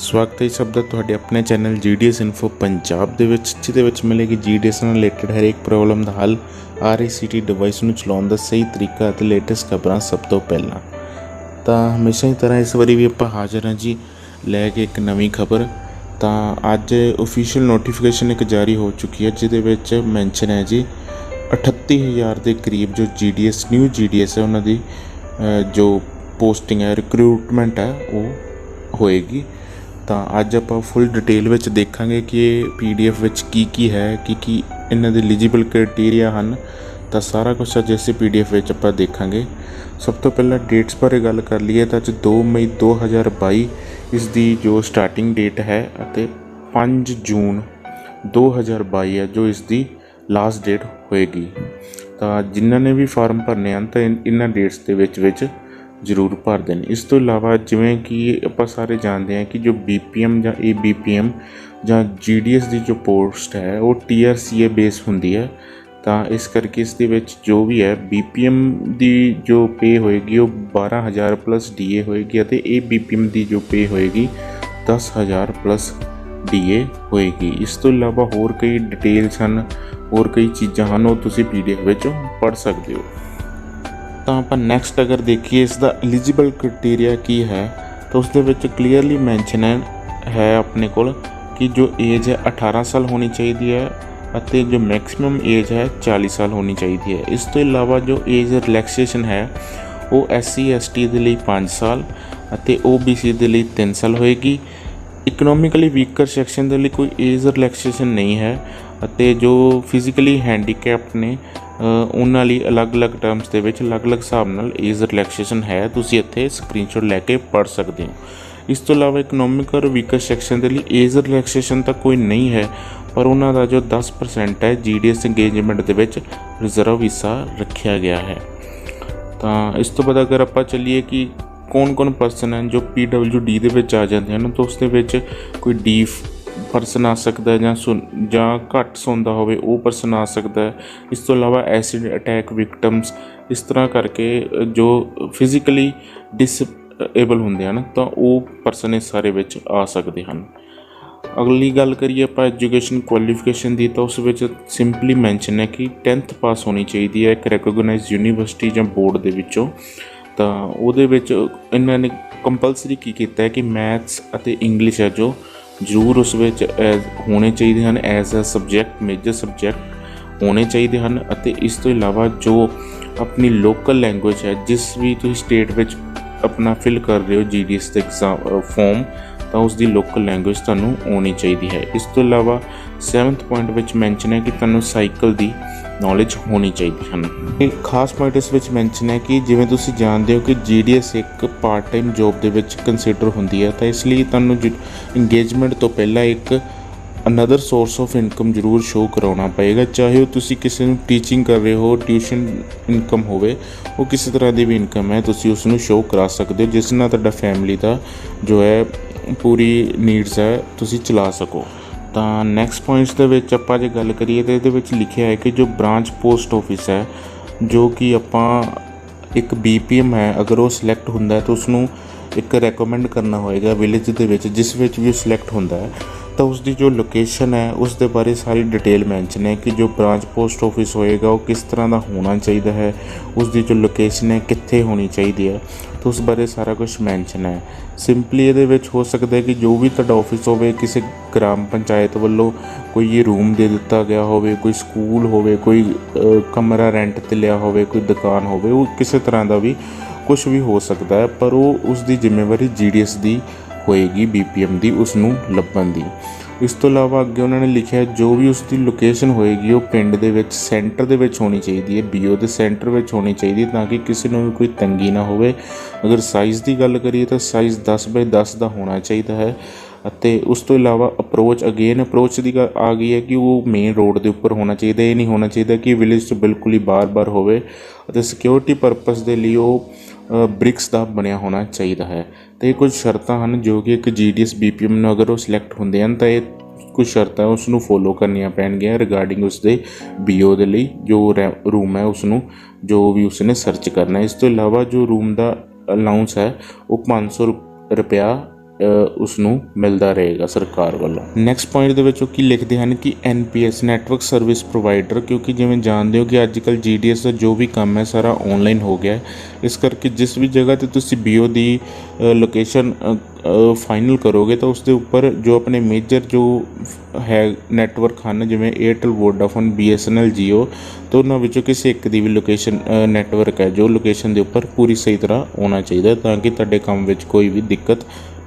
ਸਵਾਗਤ ਹੈ ਸਭ ਦਾ ਤੁਹਾਡੇ ਆਪਣੇ ਚੈਨਲ GDS ਇਨਫੋ ਪੰਜਾਬ ਦੇ ਵਿੱਚ, ਜਿਹਦੇ ਵਿੱਚ ਮਿਲੇਗੀ GDS ਨਾਲ ਰਿਲੇਟਡ ਹਰੇਕ ਪ੍ਰੋਬਲਮ ਦਾ ਹੱਲ, RACT ਡਿਵਾਈਸ ਨੂੰ ਚਲਾਉਣ ਦਾ ਸਹੀ ਤਰੀਕਾ ਅਤੇ ਲੇਟੈਸਟ ਖਬਰਾਂ ਸਭ ਤੋਂ ਪਹਿਲਾਂ। ਤਾਂ ਹਮੇਸ਼ਾ ਹੀ ਤਰ੍ਹਾਂ ਇਸ ਵਾਰੀ ਵੀ ਆਪਾਂ ਹਾਜ਼ਰ ਹਾਂ ਜੀ ਲੈ ਕੇ ਇੱਕ ਨਵੀਂ ਖਬਰ। ਤਾਂ ਅੱਜ ਓਫੀਸ਼ੀਅਲ ਨੋਟੀਫਿਕੇਸ਼ਨ ਇੱਕ ਜਾਰੀ ਹੋ ਚੁੱਕੀ ਹੈ, ਜਿਹਦੇ ਵਿੱਚ ਮੈਂਸ਼ਨ ਹੈ ਜੀ 38,000 ਦੇ ਕਰੀਬ ਜੋ ਨਿਊ GDS ਹੈ ਉਹਨਾਂ ਦੀ ਜੋ ਪੋਸਟਿੰਗ ਹੈ, ਰਿਕਰੂਟਮੈਂਟ ਹੈ ਉਹ ਹੋਏਗੀ। ਤਾਂ ਅੱਜ ਆਪਾਂ ਫੁੱਲ ਡਿਟੇਲ ਵਿੱਚ ਦੇਖਾਂਗੇ ਕਿ ਇਹ PDF ਵਿੱਚ ਕੀ ਹੈ, ਕੀ ਇਹਨਾਂ ਦੇ ਐਲੀਜੀਬਲ ਕ੍ਰਾਈਟੇਰੀਆ ਹਨ। ਤਾਂ ਸਾਰਾ ਕੁਛ ਅੱਜ ਇਸੇ PDF ਵਿੱਚ ਆਪਾਂ ਦੇਖਾਂਗੇ। ਸਭ ਤੋਂ ਪਹਿਲਾਂ ਡੇਟਸ ਬਾਰੇ ਗੱਲ ਕਰ ਲਈਏ ਤਾਂ ਅੱਜ 2 ਮਈ 2022 ਇਸ ਦੀ ਜੋ ਸਟਾਰਟਿੰਗ ਡੇਟ ਹੈ ਅਤੇ 5 ਜੂਨ 2022 ਹੈ ਜੋ ਇਸ ਦੀ ਲਾਸਟ ਡੇਟ ਹੋਏਗੀ। ਤਾਂ ਜਿਨ੍ਹਾਂ ਨੇ ਵੀ ਫਾਰਮ ਭਰਨੇ ਹਨ ਤਾਂ ਇਹਨਾਂ ਡੇਟਸ ਦੇ ਵਿੱਚ ਜ਼ਰੂਰ ਭਰ ਦੇਣ। ਇਸ ਤੋਂ ਇਲਾਵਾ ਜਿਵੇਂ ਕਿ ਆਪਾਂ ਸਾਰੇ ਜਾਣਦੇ ਹਾਂ ਕਿ ਜੋ BPM ਜਾਂ ABPM ਜਾਂ GDS ਦੀ ਜੋ ਪੋਸਟ ਹੈ ਉਹ TRCA ਬੇਸ ਹੁੰਦੀ ਹੈ। ਤਾਂ ਇਸ ਕਰਕੇ ਇਸ ਦੇ ਵਿੱਚ ਜੋ ਵੀ ਹੈ BPM ਦੀ ਜੋ ਪੇ ਹੋਏਗੀ ਉਹ 12,000 ਪਲੱਸ DA ਹੋਏਗੀ ਅਤੇ ABPM ਦੀ ਜੋ ਪੇ ਹੋਏਗੀ 10,000 ਪਲੱਸ DA ਹੋਏਗੀ। ਇਸ ਤੋਂ ਇਲਾਵਾ ਹੋਰ ਕਈ ਡਿਟੇਲਸ ਹਨ, ਹੋਰ ਕਈ ਚੀਜ਼ਾਂ ਹਨ, ਉਹ ਤੁਸੀਂ PDF ਵਿੱਚੋਂ ਪੜ੍ਹ ਸਕਦੇ ਹੋ। ਤਾਂ ਆਪਾਂ ਨੈਕਸਟ ਅਗਰ ਦੇਖੀਏ ਇਸ ਦਾ ਐਲੀਜੀਬਲ ਕ੍ਰਾਈਟੇਰੀਆ ਕੀ ਹੈ ਤਾਂ ਉਸ ਦੇ ਵਿੱਚ ਕਲੀਅਰਲੀ ਮੈਂਸ਼ਨ ਹੈ ਆਪਣੇ ਕੋਲ ਕਿ ਜੋ ਏਜ ਹੈ 18 ਸਾਲ ਹੋਣੀ ਚਾਹੀਦੀ ਹੈ ਅਤੇ ਜੋ ਮੈਕਸਿਮਮ ਏਜ ਹੈ 40 ਸਾਲ ਹੋਣੀ ਚਾਹੀਦੀ ਹੈ। ਇਸ ਤੋਂ ਇਲਾਵਾ ਜੋ ਏਜ ਰਿਲੈਕਸੇਸ਼ਨ ਹੈ ਉਹ SC ST ਦੇ ਲਈ 5 ਸਾਲ ਅਤੇ OBC ਦੇ ਲਈ 3 ਸਾਲ ਹੋਏਗੀ। ਇਕਨੋਮਿਕਲੀ ਵੀਕਰ ਸੈਕਸ਼ਨ ਦੇ ਲਈ ਕੋਈ ਏਜ ਰਿਲੈਕਸੇਸ਼ਨ ਨਹੀਂ ਹੈ ਅਤੇ ਜੋ ਫਿਜ਼ੀਕਲੀ ਹੈਂਡੀਕੈਪਡ ਨੇ ਉਹਨਾਂ ਲਈ ਅਲੱਗ-ਅਲੱਗ ਟਰਮਸ ਦੇ ਵਿੱਚ ਅਲੱਗ-ਅਲੱਗ ਹਿਸਾਬ ਨਾਲ ਏਜ ਰਿਲੈਕਸੇਸ਼ਨ ਹੈ। ਤੁਸੀਂ ਇੱਥੇ ਸਕਰੀਨਸ਼ਾਟ ਲੈ ਕੇ ਪੜ੍ਹ ਸਕਦੇ ਹੋ। ਇਸ ਤੋਂ ਇਲਾਵਾ ਇਕਨੋਮਿਕ ਔਰ ਵੀਕਰ ਸੈਕਸ਼ਨ ਦੇ ਲਈ ਏਜ ਰਿਲੈਕਸੇਸ਼ਨ ਤਾਂ ਕੋਈ ਨਹੀਂ ਹੈ, ਪਰ ਉਹਨਾਂ ਦਾ ਜੋ 10% ਹੈ GDS ਇੰਗੇਜਮੈਂਟ ਦੇ ਵਿੱਚ ਰਿਜ਼ਰਵ ਹਿੱਸਾ ਰੱਖਿਆ ਗਿਆ ਹੈ। ਤਾਂ ਇਸ ਤੋਂ ਬਾਅਦ ਅਗਰ ਆਪਾਂ ਚੱਲੀਏ ਕਿ ਕੌਣ ਪਰਸਨ ਹਨ ਜੋ PWD ਦੇ ਵਿੱਚ ਆ ਜਾਂਦੇ ਹਨ ਤਾਂ ਉਸ ਦੇ ਵਿੱਚ ਕੋਈ ਡੀ ਪਰਸਨ ਆ ਸਕਦਾ ਜਾਂ ਘੱਟ ਸੌਂਦਾ ਹੋਵੇ ਉਹ ਪਰਸਨ ਆ ਸਕਦਾ। ਇਸ ਤੋਂ ਇਲਾਵਾ ਐਸਿਡ ਅਟੈਕ ਵਿਕਟਮਸ, ਇਸ ਤਰ੍ਹਾਂ ਕਰਕੇ ਜੋ ਫਿਜ਼ੀਕਲੀ ਡਿਸਏਬਲ ਹੁੰਦੇ ਹਨ ਤਾਂ ਉਹ ਪਰਸਨ ਇਸ ਸਾਰੇ ਵਿੱਚ ਆ ਸਕਦੇ ਹਨ। ਅਗਲੀ ਗੱਲ ਕਰੀਏ ਆਪਾਂ ਐਜੂਕੇਸ਼ਨ ਕੁਆਲੀਫਿਕੇਸ਼ਨ ਦੀ ਤਾਂ ਉਸ ਵਿੱਚ ਸਿੰਪਲੀ ਮੈਂਸ਼ਨ ਹੈ ਕਿ 10th ਪਾਸ ਹੋਣੀ ਚਾਹੀਦੀ ਹੈ ਇੱਕ ਰੈਕੋਗਨਾਈਜ਼ਡ ਯੂਨੀਵਰਸਿਟੀ ਜਾਂ ਬੋਰਡ ਦੇ ਵਿੱਚੋਂ। ਤਾਂ ਉਹਦੇ ਵਿੱਚ ਇਹਨਾਂ ਨੇ ਕੰਪਲਸਰੀ ਕੀ ਕੀਤਾ ਹੈ ਕਿ ਮੈਥਸ ਅਤੇ ਇੰਗਲਿਸ਼ ਹੈ ਜੋ ਜ਼ਰੂਰ ਉਸ ਵਿੱਚ ਹੋਣੇ ਚਾਹੀਦੇ ਹਨ, as a subject major subject ਹੋਣੇ ਚਾਹੀਦੇ ਹਨ। ਅਤੇ ਇਸ ਤੋਂ ਇਲਾਵਾ ਜੋ ਆਪਣੀ ਲੋਕਲ ਲੈਂਗੁਏਜ ਹੈ, ਜਿਸ ਵੀ ਤੁਸੀਂ ਸਟੇਟ ਵਿੱਚ ਆਪਣਾ ਫਿਲ ਕਰ ਰਹੇ ਹੋ GDS ਦਾ ਐਗਜ਼ਾਮ ਫੋਰਮ, ਤਾਂ ਉਸ ਦੀ ਲੋਕਲ ਲੈਂਗੁਏਜ ਤੁਹਾਨੂੰ ਆਉਣੀ ਚਾਹੀਦੀ ਹੈ। ਇਸ ਤੋਂ ਇਲਾਵਾ 7th ਪੁਆਇੰਟ ਵਿੱਚ ਮੈਂਸ਼ਨ ਹੈ ਕਿ ਤੁਹਾਨੂੰ ਸਾਈਕਲ ਦੀ ਨੌਲੇਜ ਹੋਣੀ ਚਾਹੀਦੀ ਹਨ। ਇਹ ਖਾਸ ਪੁਆਇੰਟ ਇਸ ਵਿੱਚ ਮੈਂਸ਼ਨ ਹੈ ਕਿ ਜਿਵੇਂ ਤੁਸੀਂ ਜਾਣਦੇ ਹੋ ਕਿ GDS ਇੱਕ ਪਾਰਟ ਟਾਈਮ ਜੋਬ ਦੇ ਵਿੱਚ ਕੰਸੀਡਰ ਹੁੰਦੀ ਹੈ, ਤਾਂ ਇਸ ਲਈ ਤੁਹਾਨੂੰ ਇੰਗੇਜਮੈਂਟ ਤੋਂ ਪਹਿਲਾਂ ਇੱਕ ਅਨਦਰ ਸੋਰਸ ਆਫ ਇਨਕਮ ਜ਼ਰੂਰ ਸ਼ੋਅ ਕਰਾਉਣਾ ਪਏਗਾ। ਚਾਹੇ ਉਹ ਤੁਸੀਂ ਕਿਸੇ ਨੂੰ ਟੀਚਿੰਗ ਕਰ ਰਹੇ ਹੋ, ਟਿਊਸ਼ਨ ਇਨਕਮ ਹੋਵੇ, ਉਹ ਕਿਸੇ ਤਰ੍ਹਾਂ ਦੀ ਵੀ ਇਨਕਮ ਹੈ ਤੁਸੀਂ ਉਸ ਨੂੰ ਸ਼ੋਅ ਕਰਾ ਸਕਦੇ ਹੋ, ਜਿਸ ਨਾਲ ਤੁਹਾਡਾ ਫੈਮਿਲੀ ਦਾ ਜੋ ਹੈ ਪੂਰੀ ਨੀਡਸ ਹੈ ਤੁਸੀਂ ਚਲਾ ਸਕੋ। ਤਾਂ ਨੈਕਸਟ ਪੁਆਇੰਟਸ ਦੇ ਵਿੱਚ ਆਪਾਂ ਜੇ ਗੱਲ ਕਰੀਏ ਤਾਂ ਇਹਦੇ ਵਿੱਚ ਲਿਖਿਆ ਹੈ ਕਿ ਜੋ ਬ੍ਰਾਂਚ ਪੋਸਟ ਆਫਿਸ ਹੈ, ਜੋ ਕਿ ਆਪਾਂ ਇੱਕ BPM ਹੈ, ਅਗਰ ਉਹ ਸਿਲੈਕਟ ਹੁੰਦਾ ਹੈ ਤਾਂ ਉਸਨੂੰ ਇੱਕ ਰੈਕਮੈਂਡ ਕਰਨਾ ਹੋਏਗਾ ਵਿਲੇਜ ਦੇ ਵਿੱਚ ਜਿਸ ਵਿੱਚ ਵੀ ਉਹ ਸਿਲੈਕਟ ਹੁੰਦਾ ਹੈ। ਤਾਂ ਉਸ ਦੀ ਜੋ ਲੋਕੇਸ਼ਨ ਹੈ ਉਸ ਦੇ ਬਾਰੇ ਸਾਰੀ ਡਿਟੇਲ ਮੈਂਸ਼ਨ ਹੈ ਕਿ ਜੋ ਬ੍ਰਾਂਚ ਪੋਸਟ ਆਫਿਸ ਹੋਏਗਾ ਉਹ ਕਿਸ ਤਰ੍ਹਾਂ ਦਾ ਹੋਣਾ ਚਾਹੀਦਾ ਹੈ, ਉਸ ਦੀ ਜੋ ਲੋਕੇਸ਼ਨ ਹੈ ਕਿੱਥੇ ਹੋਣੀ ਚਾਹੀਦੀ ਹੈ, ਤਾਂ ਉਸ ਬਾਰੇ ਸਾਰਾ ਕੁਝ ਮੈਂਸ਼ਨ ਹੈ। ਸਿੰਪਲੀ ਇਹਦੇ ਵਿੱਚ ਹੋ ਸਕਦਾ ਹੈ ਕਿ ਜੋ ਵੀ ਤੁਹਾਡਾ ਆਫਿਸ ਹੋਵੇ ਕਿਸੇ ਗ੍ਰਾਮ ਪੰਚਾਇਤ ਵੱਲੋਂ ਕੋਈ ਇਹ ਰੂਮ ਦੇ ਦਿੱਤਾ ਗਿਆ ਹੋਵੇ, ਕੋਈ ਸਕੂਲ ਹੋਵੇ, ਕੋਈ ਕਮਰਾ ਰੈਂਟ 'ਤੇ ਲਿਆ ਹੋਵੇ, ਕੋਈ ਦੁਕਾਨ ਹੋਵੇ, ਉਹ ਕਿਸੇ ਤਰ੍ਹਾਂ ਦਾ ਵੀ ਕੁਛ ਵੀ ਹੋ ਸਕਦਾ ਹੈ, ਪਰ ਉਹ ਉਸ ਦੀ ਜ਼ਿੰਮੇਵਾਰੀ GDS ਦੀ ਹੋਏਗੀ, BPM ਦੀ ਉਸ ਨੂੰ ਲੱਭਣ ਦੀ। ਇਸ ਤੋਂ ਇਲਾਵਾ ਅੱਗੇ ਉਹਨਾਂ ਨੇ ਲਿਖਿਆ ਜੋ ਵੀ ਉਸ ਦੀ ਲੋਕੇਸ਼ਨ ਹੋਏਗੀ ਉਹ ਪਿੰਡ ਦੇ ਵਿੱਚ ਸੈਂਟਰ ਦੇ ਵਿੱਚ ਹੋਣੀ ਚਾਹੀਦੀ ਹੈ, BO ਦੇ ਸੈਂਟਰ ਵਿੱਚ ਹੋਣੀ ਚਾਹੀਦੀ ਤਾਂ ਕਿ ਕਿਸੇ ਨੂੰ ਵੀ ਕੋਈ ਤੰਗੀ ਨਾ ਹੋਵੇ। ਅਗਰ ਸਾਈਜ਼ ਦੀ ਗੱਲ ਕਰੀਏ ਤਾਂ ਸਾਈਜ਼ 10x10 ਦਾ ਹੋਣਾ ਚਾਹੀਦਾ ਹੈ। ਅਤੇ ਉਸ ਤੋਂ ਇਲਾਵਾ ਅਪਰੋਚ ਦੀ ਗੱਲ ਆ ਗਈ ਹੈ ਕਿ ਉਹ ਮੇਨ ਰੋਡ ਦੇ ਉੱਪਰ ਹੋਣਾ ਚਾਹੀਦਾ, ਇਹ ਨਹੀਂ ਹੋਣਾ ਚਾਹੀਦਾ ਕਿ ਵਿਲੇਜ ਤੋਂ ਬਿਲਕੁਲ ਹੀ ਬਾਹਰ ਹੋਵੇ। ਅਤੇ ਸਿਕਿਉਰਿਟੀ ਪਰਪਸ ਦੇ ਲਈ ਉਹ ਬ੍ਰਿਕਸ ਦਾ ਬਣਿਆ ਹੋਣਾ ਚਾਹੀਦਾ ਹੈ। ਅਤੇ ਇਹ ਕੁਝ ਸ਼ਰਤਾਂ ਹਨ ਜੋ ਕਿ ਇੱਕ GDS BPM ਨੂੰ ਅਗਰ ਉਹ ਸਿਲੈਕਟ ਹੁੰਦੇ ਹਨ ਤਾਂ ਇਹ ਕੁਝ ਸ਼ਰਤਾਂ ਉਸ ਨੂੰ ਫੋਲੋ ਕਰਨੀਆਂ ਪੈਣਗੀਆਂ ਰਿਗਾਰਡਿੰਗ ਉਸ ਦੇ BO ਦੇ ਲਈ ਜੋ ਰੂਮ ਹੈ ਉਸ ਨੂੰ ਜੋ ਵੀ ਉਸਨੇ ਸਰਚ ਕਰਨਾ। ਇਸ ਤੋਂ ਇਲਾਵਾ ਜੋ ਰੂਮ ਦਾ ਅਲਾਊਂਸ ਹੈ ਉਹ 500 ਰੁਪਇਆ ਉਸ ਨੂੰ ਮਿਲਦਾ ਰਹੇਗਾ ਸਰਕਾਰ ਵੱਲੋਂ। ਨੈਕਸਟ ਪੁਆਇੰਟ ਦੇ ਵਿੱਚ ਉਹ ਕੀ ਲਿਖਦੇ ਹਨ ਕਿ NPS ਨੈਟਵਰਕ ਸਰਵਿਸ ਪ੍ਰੋਵਾਈਡਰ, ਕਿਉਂਕਿ ਜਿਵੇਂ ਜਾਣਦੇ ਹੋ ਕਿ ਅੱਜ ਕੱਲ੍ਹ GDS ਦਾ ਜੋ ਵੀ ਕੰਮ ਹੈ ਸਾਰਾ ਔਨਲਾਈਨ ਹੋ ਗਿਆ, ਇਸ ਕਰਕੇ ਜਿਸ ਵੀ ਜਗ੍ਹਾ ਤੇ ਤੁਸੀਂ BO ਦੀ ਲੋਕੇਸ਼ਨ ਫਾਈਨਲ ਕਰੋਗੇ ਤਾਂ ਉਸ ਦੇ ਉੱਪਰ ਜੋ ਆਪਣੇ ਮੇਜਰ ਜੋ ਹੈ ਨੈਟਵਰਕ ਹਨ, ਜਿਵੇਂ ਏਅਰਟੈਲ, ਵੋਡਾਫੋਨ, BSNL, Jio, ਤਾਂ ਉਹਨਾਂ ਵਿੱਚੋਂ ਕਿਸੇ ਇੱਕ ਦੀ ਵੀ ਲੋਕੇਸ਼ਨ ਨੈਟਵਰਕ ਹੈ ਜੋ ਲੋਕੇਸ਼ਨ ਦੇ ਉੱਪਰ ਪੂਰੀ ਸਹੀ ਤਰ੍ਹਾਂ ਆਉਣਾ ਚਾਹੀਦਾ, ਤਾਂ ਕਿ ਤੁਹਾਡੇ ਕੰਮ ਵਿੱਚ ਕੋਈ ਵੀ ਦਿੱਕਤ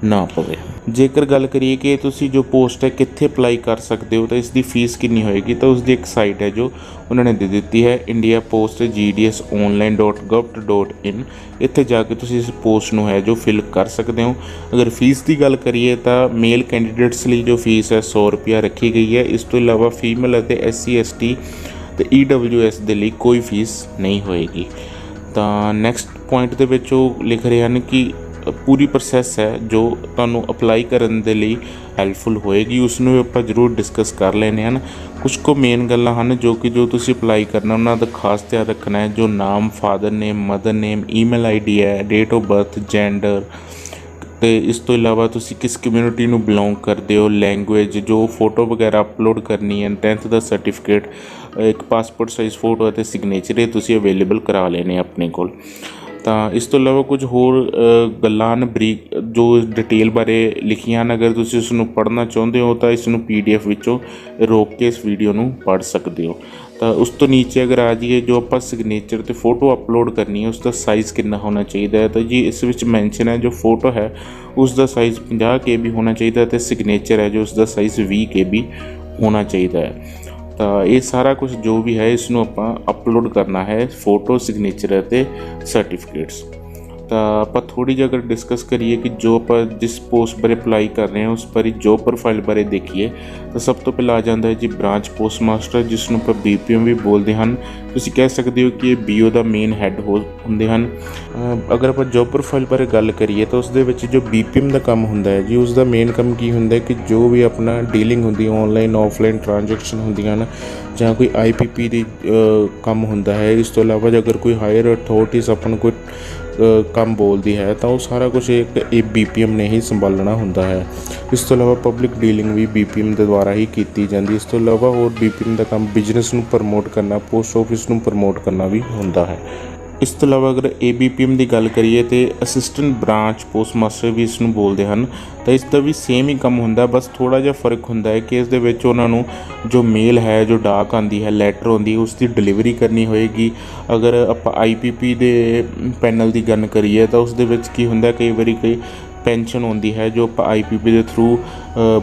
ਨਾ ਪਵੇ। ਜੇਕਰ ਗੱਲ ਕਰੀਏ ਕਿ ਤੁਸੀਂ ਜੋ ਪੋਸਟ ਹੈ ਕਿੱਥੇ ਅਪਲਾਈ ਕਰ ਸਕਦੇ ਹੋ ਤਾਂ ਇਸ ਦੀ ਫੀਸ ਕਿੰਨੀ ਹੋਏਗੀ, ਤਾਂ ਉਸ ਦੀ ਇੱਕ ਸਾਈਟ ਹੈ ਜੋ ਉਹਨਾਂ ਨੇ ਦੇ ਦਿੱਤੀ ਹੈ, ਇੰਡੀਆ ਪੋਸਟ GDSonline.gov.in। ਇੱਥੇ ਜਾ ਕੇ ਤੁਸੀਂ ਇਸ ਪੋਸਟ ਨੂੰ ਹੈ ਜੋ ਫਿਲ ਕਰ ਸਕਦੇ ਹੋ। ਅਗਰ ਫੀਸ ਦੀ ਗੱਲ ਕਰੀਏ ਤਾਂ ਮੇਲ ਕੈਂਡੀਡੇਟਸ ਲਈ ਜੋ ਫੀਸ ਹੈ 100 ਰੁਪਇਆ ਰੱਖੀ ਗਈ ਹੈ। ਇਸ ਤੋਂ ਇਲਾਵਾ ਫੀਮੇਲ ਅਤੇ SC ST ਤੇ EWS ਦੇ ਲਈ ਕੋਈ ਫੀਸ ਨਹੀਂ ਹੋਏਗੀ। ਤਾਂ ਨੈਕਸਟ ਪੁਆਇੰਟ ਦੇ ਵਿੱਚ ਉਹ ਲਿਖ ਰਹੇ ਹਨ ਕਿ ਪੂਰੀ ਪ੍ਰੋਸੈਸ ਹੈ ਜੋ ਤੁਹਾਨੂੰ ਅਪਲਾਈ ਕਰਨ ਦੇ ਲਈ ਹੈਲਪਫੁਲ ਹੋਏਗੀ, ਉਸ ਨੂੰ ਆਪਾਂ ਜ਼ਰੂਰ ਡਿਸਕਸ ਕਰ ਲੈਂਦੇ ਹਨ। ਕੁਝ ਕੁ ਮੇਨ ਗੱਲਾਂ ਹਨ ਜੋ ਤੁਸੀਂ ਅਪਲਾਈ ਕਰਨਾ ਉਹਨਾਂ ਦਾ ਖਾਸ ਧਿਆਨ ਰੱਖਣਾ ਹੈ, ਜੋ ਨਾਮ, ਫਾਦਰ ਨੇਮ, ਮਦਰ ਨੇਮ, ਈਮੇਲ ID ਹੈ, ਡੇਟ ਆਫ ਬਰਥ, ਜੈਂਡਰ, ਅਤੇ ਇਸ ਤੋਂ ਇਲਾਵਾ ਤੁਸੀਂ ਕਿਸ ਕਮਿਊਨਿਟੀ ਨੂੰ ਬਿਲੋਂਗ ਕਰਦੇ ਹੋ, ਲੈਂਗੁਏਜ, ਜੋ ਫੋਟੋ ਵਗੈਰਾ ਅਪਲੋਡ ਕਰਨੀ ਹੈ, 10th ਦਾ ਸਰਟੀਫਿਕੇਟ, ਇੱਕ ਪਾਸਪੋਰਟ ਸਾਈਜ਼ ਫੋਟੋ ਅਤੇ ਸਿਗਨੇਚਰ, ਇਹ ਤੁਸੀਂ ਅਵੇਲੇਬਲ ਕਰਾ ਲੈਣੇ ਆਪਣੇ ਕੋਲ। ਤਾਂ ਇਸ ਤੋਂ ਇਲਾਵਾ ਕੁਝ ਹੋਰ ਗੱਲਾਂ ਹਨ ਬਰੀਕ ਜੋ ਡਿਟੇਲ ਬਾਰੇ ਲਿਖੀਆਂ ਹਨ। ਅਗਰ ਤੁਸੀਂ ਉਸ ਨੂੰ ਪੜ੍ਹਨਾ ਚਾਹੁੰਦੇ ਹੋ ਤਾਂ ਇਸ ਨੂੰ PDF ਵਿੱਚੋਂ ਰੋਕ ਕੇ ਇਸ ਵੀਡੀਓ ਨੂੰ ਪੜ੍ਹ ਸਕਦੇ ਹੋ। ਤਾਂ ਉਸ ਤੋਂ ਨੀਚੇ ਅਗਰ ਆ ਜਾਈਏ, ਜੋ ਆਪਾਂ ਸਿਗਨੇਚਰ ਤੇ ਫੋਟੋ ਅਪਲੋਡ ਕਰਨੀ ਹੈ ਉਸ ਦਾ ਸਾਈਜ਼ ਕਿੰਨਾ ਹੋਣਾ ਚਾਹੀਦਾ ਹੈ, ਤਾਂ ਜੀ ਇਸ ਵਿੱਚ ਮੈਂਸ਼ਨ ਹੈ ਜੋ ਫੋਟੋ ਹੈ ਉਸ ਦਾ ਸਾਈਜ਼ 50 KB ਹੋਣਾ ਚਾਹੀਦਾ ਅਤੇ ਸਿਗਨੇਚਰ ਹੈ ਜੋ ਉਸ ਦਾ ਸਾਈਜ਼ 20 KB ਹੋਣਾ ਚਾਹੀਦਾ ਹੈ। ਤਾਂ ਇਹ ਸਾਰਾ ਕੁਝ ਜੋ ਵੀ ਹੈ ਇਸ ਨੂੰ ਆਪਾਂ ਅਪਲੋਡ ਕਰਨਾ ਹੈ, ਫੋਟੋ, ਸਿਗਨੇਚਰ ਅਤੇ ਸਰਟੀਫਿਕੇਟਸ। ਤਾਂ ਆਪਾਂ ਥੋੜ੍ਹੀ ਜਿਹੀ ਅਗਰ ਡਿਸਕਸ ਕਰੀਏ ਕਿ ਜੋ ਆਪਾਂ ਜਿਸ ਪੋਸਟ ਬਾਰੇ ਅਪਲਾਈ ਕਰ ਰਹੇ ਹਾਂ ਉਸ ਬਾਰੇ ਜੋਬ ਪ੍ਰੋਫਾਈਲ ਬਾਰੇ ਦੇਖੀਏ ਤਾਂ ਸਭ ਤੋਂ ਪਹਿਲਾਂ ਆ ਜਾਂਦਾ ਹੈ ਜੀ ਬ੍ਰਾਂਚ ਪੋਸਟ ਮਾਸਟਰ, ਜਿਸ ਨੂੰ ਆਪਾਂ BPM ਵੀ ਬੋਲਦੇ ਹਨ। ਤੁਸੀਂ ਕਹਿ ਸਕਦੇ ਹੋ ਕਿ ਇਹ BO ਦਾ ਮੇਨ ਹੈੱਡ ਹੁੰਦੇ ਹਨ। ਅਗਰ ਆਪਾਂ ਜੋਬ ਪ੍ਰੋਫਾਈਲ ਬਾਰੇ ਗੱਲ ਕਰੀਏ ਤਾਂ ਉਸ ਦੇ ਵਿੱਚ ਜੋ BPM ਦਾ ਕੰਮ ਹੁੰਦਾ ਹੈ ਜੀ, ਉਸ ਦਾ ਮੇਨ ਕੰਮ ਕੀ ਹੁੰਦਾ ਹੈ ਕਿ ਜੋ ਵੀ ਆਪਣਾ ਡੀਲਿੰਗ ਹੁੰਦੀ ਹੈ, ਔਨਲਾਈਨ ਆਫਲਾਈਨ ਟ੍ਰਾਂਜੈਕਸ਼ਨ ਹੁੰਦੀਆਂ ਹਨ, ਜਾਂ ਕੋਈ IPP ਦੀ ਕੰਮ ਹੁੰਦਾ ਹੈ। ਇਸ ਤੋਂ ਇਲਾਵਾ ਜੇ ਅਗਰ ਕੋਈ ਹਾਇਰ ਅਥਾਰਟੀਜ਼ ਆਪਾਂ ਨੂੰ ਕੋਈ ਕੰਮ ਬੋਲਦੀ ਹੈ ਤਾਂ ਉਹ ਸਾਰਾ ਕੁਝ ਇੱਕ BPM ਨੇ ਹੀ ਸੰਭਾਲਣਾ ਹੁੰਦਾ ਹੈ। ਇਸ ਤੋਂ ਇਲਾਵਾ ਪਬਲਿਕ ਡੀਲਿੰਗ ਵੀ BPM ਦੇ ਦੁਆਰਾ ਹੀ ਕੀਤੀ ਜਾਂਦੀ। ਇਸ ਤੋਂ ਇਲਾਵਾ ਹੋਰ BPM ਦਾ ਕੰਮ ਬਿਜ਼ਨਸ ਨੂੰ ਪ੍ਰਮੋਟ ਕਰਨਾ, ਪੋਸਟ ਆਫਿਸ ਨੂੰ ਪ੍ਰਮੋਟ ਕਰਨਾ ਵੀ ਹੁੰਦਾ ਹੈ। ਇਸ ਤੋਂ ਇਲਾਵਾ ਅਗਰ ABPM ਦੀ ਗੱਲ ਕਰੀਏ ਤਾਂ ਅਸਿਸਟੈਂਟ ਬ੍ਰਾਂਚ ਪੋਸਟ ਮਾਸਟਰ ਵੀ ਇਸ ਨੂੰ ਬੋਲਦੇ ਹਨ। ਤਾਂ ਇਸ ਦਾ ਵੀ ਸੇਮ ਹੀ ਕੰਮ ਹੁੰਦਾ, ਬਸ ਥੋੜ੍ਹਾ ਜਿਹਾ ਫ਼ਰਕ ਹੁੰਦਾ ਹੈ ਕਿ ਇਸ ਦੇ ਵਿੱਚ ਉਹਨਾਂ ਨੂੰ ਜੋ ਮੇਲ ਹੈ, ਜੋ ਡਾਕ ਆਉਂਦੀ ਹੈ, ਲੈਟਰ ਆਉਂਦੀ ਹੈ, ਉਸ ਦੀ ਡਿਲੀਵਰੀ ਕਰਨੀ ਹੋਏਗੀ। ਅਗਰ ਆਪਾਂ IPP ਦੇ ਪੈਨਲ ਦੀ ਗੱਲ ਕਰੀਏ ਤਾਂ ਉਸ ਦੇ ਵਿੱਚ ਕੀ ਹੁੰਦਾ, ਕਈ ਵਾਰੀ ਪੈਨਸ਼ਨ ਆਉਂਦੀ ਹੈ ਜੋ ਆਪਾਂ IPP ਦੇ ਥਰੂ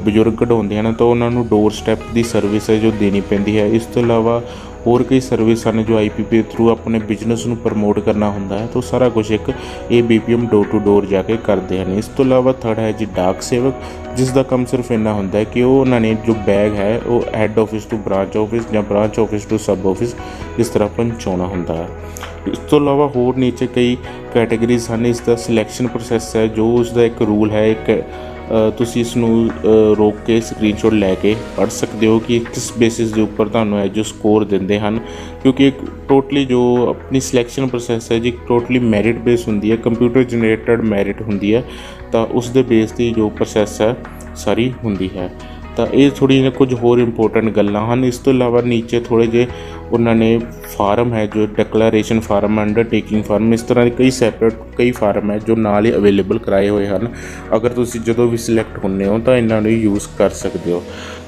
ਬਜ਼ੁਰਗ ਕਢਾਉਂਦੇ ਹਨ, ਤਾਂ ਉਹਨਾਂ ਨੂੰ ਡੋਰ ਸਟੈਪ ਦੀ ਸਰਵਿਸ ਹੈ ਜੋ ਦੇਣੀ ਪੈਂਦੀ ਹੈ। ਇਸ ਤੋਂ ਇਲਾਵਾ ਹੋਰ ਕਈ ਸਰਵਿਸ ਹਨ ਜੋ IPP ਦੇ ਥਰੂ ਆਪਣੇ ਬਿਜ਼ਨਸ ਨੂੰ ਪ੍ਰਮੋਟ ਕਰਨਾ ਹੁੰਦਾ ਹੈ, ਤਾਂ ਸਾਰਾ ਕੁਝ ਇੱਕ ABPM ਡੋਰ ਟੂ ਡੋਰ ਜਾ ਕੇ ਕਰਦੇ ਹਨ। ਇਸ ਤੋਂ ਇਲਾਵਾ ਥਰਡ ਹੈ ਜੀ ਡਾਕ ਸੇਵਕ, ਜਿਸ ਦਾ ਕੰਮ ਸਿਰਫ ਇੰਨਾ ਹੁੰਦਾ ਹੈ ਕਿ ਉਹਨਾਂ ਨੇ ਜੋ ਬੈਗ ਹੈ ਉਹ head office to branch office ਜਾਂ branch office to sub office ਇਸ ਤਰ੍ਹਾਂ ਪਹੁੰਚਾਉਣਾ ਹੁੰਦਾ ਹੈ। ਇਸ ਤੋਂ ਇਲਾਵਾ ਹੋਰ ਨੀਚੇ ਕਈ ਕੈਟੇਗਰੀਜ਼ ਹਨ। ਇਸ ਦਾ ਸਿਲੈਕਸ਼ਨ ਪ੍ਰੋਸੈਸ ਹੈ ਜੋ ਉਸ ਦਾ ਇੱਕ ਰੂਲ ਹੈ, ਇੱਕ ਤੁਸੀਂ ਇਸ ਨੂੰ ਰੋਕ ਕੇ ਸਕਰੀਨਸ਼ਾਟ ਲੈ ਕੇ ਪੜ੍ਹ ਸਕਦੇ ਹੋ ਕਿ ਕਿਸ ਬੇਸਿਸ ਦੇ ਉੱਪਰ ਤੁਹਾਨੂੰ ਹੈ ਜੋ ਸਕੋਰ ਦਿੰਦੇ ਹਨ, ਕਿਉਂਕਿ ਇੱਕ ਟੋਟਲੀ ਜੋ ਆਪਣੀ ਸਿਲੈਕਸ਼ਨ ਪ੍ਰੋਸੈਸ ਹੈ ਜੀ ਟੋਟਲੀ ਮੈਰਿਟ ਬੇਸ ਹੁੰਦੀ ਹੈ, ਕੰਪਿਊਟਰ ਜਨਰੇਟਡ ਮੈਰਿਟ ਹੁੰਦੀ ਹੈ। ਤਾਂ ਉਸ ਦੇ ਬੇਸ ਦੀ ਜੋ ਪ੍ਰੋਸੈਸ ਹੈ ਸਾਰੀ ਹੁੰਦੀ ਹੈ। ਤਾਂ ਇਹ ਥੋੜ੍ਹੀਆਂ ਕੁਝ ਹੋਰ ਇੰਪੋਰਟੈਂਟ ਗੱਲਾਂ ਹਨ। ਇਸ ਤੋਂ ਇਲਾਵਾ ਨੀਚੇ ਥੋੜ੍ਹੇ ਜਿਹੇ ਉਹਨਾਂ ਨੇ ਫਾਰਮ ਹੈ ਜੋ ਡਿਕਲੇਰੇਸ਼ਨ ਫਾਰਮ, ਅੰਡਰਟੇਕਿੰਗ ਫਾਰਮ, ਇਸ ਤਰ੍ਹਾਂ ਦੇ ਕਈ ਸੈਪਰੇਟ ਕਈ ਫਾਰਮ ਹੈ ਜੋ ਨਾਲ ਹੀ ਅਵੇਲੇਬਲ ਕਰਾਏ ਹੋਏ ਹਨ। ਅਗਰ ਤੁਸੀਂ ਜਦੋਂ ਵੀ ਸਿਲੈਕਟ ਹੁੰਦੇ ਹੋ ਤਾਂ ਇਹਨਾਂ ਨੂੰ ਯੂਜ਼ ਕਰ ਸਕਦੇ ਹੋ।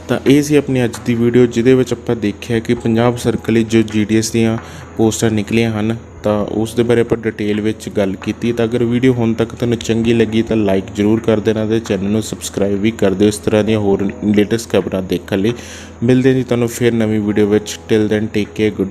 ਤਾਂ ਇਹ ਸੀ ਆਪਣੀ ਅੱਜ ਦੀ ਵੀਡੀਓ, ਜਿਹਦੇ ਵਿੱਚ ਆਪਾਂ ਦੇਖਿਆ ਕਿ ਪੰਜਾਬ ਸਰਕਲ ਵਿੱਚ ਜੋ GDS ਦੀਆਂ ਪੋਸਟਾਂ ਨਿਕਲੀਆਂ ਹਨ ਤਾਂ ਉਸ ਦੇ ਬਾਰੇ ਆਪਾਂ ਡਿਟੇਲ ਵਿੱਚ ਗੱਲ ਕੀਤੀ। ਤਾਂ ਅਗਰ ਵੀਡੀਓ ਹੁਣ ਤੱਕ ਤੁਹਾਨੂੰ ਚੰਗੀ ਲੱਗੀ ਤਾਂ ਲਾਈਕ ਜ਼ਰੂਰ ਕਰ ਦੇਣਾ ਅਤੇ ਚੈਨਲ ਨੂੰ ਸਬਸਕ੍ਰਾਈਬ ਵੀ ਕਰ ਦਿਓ ਇਸ ਤਰ੍ਹਾਂ ਦੀਆਂ ਹੋਰ ਲੇਟੈਸਟ ਖਬਰਾਂ ਦੇਖਣ ਲਈ। ਮਿਲਦੇ ਜੀ ਤੁਹਾਨੂੰ ਫਿਰ ਨਵੀਂ ਵੀਡੀਓ ਵਿੱਚ। Till then take care, good.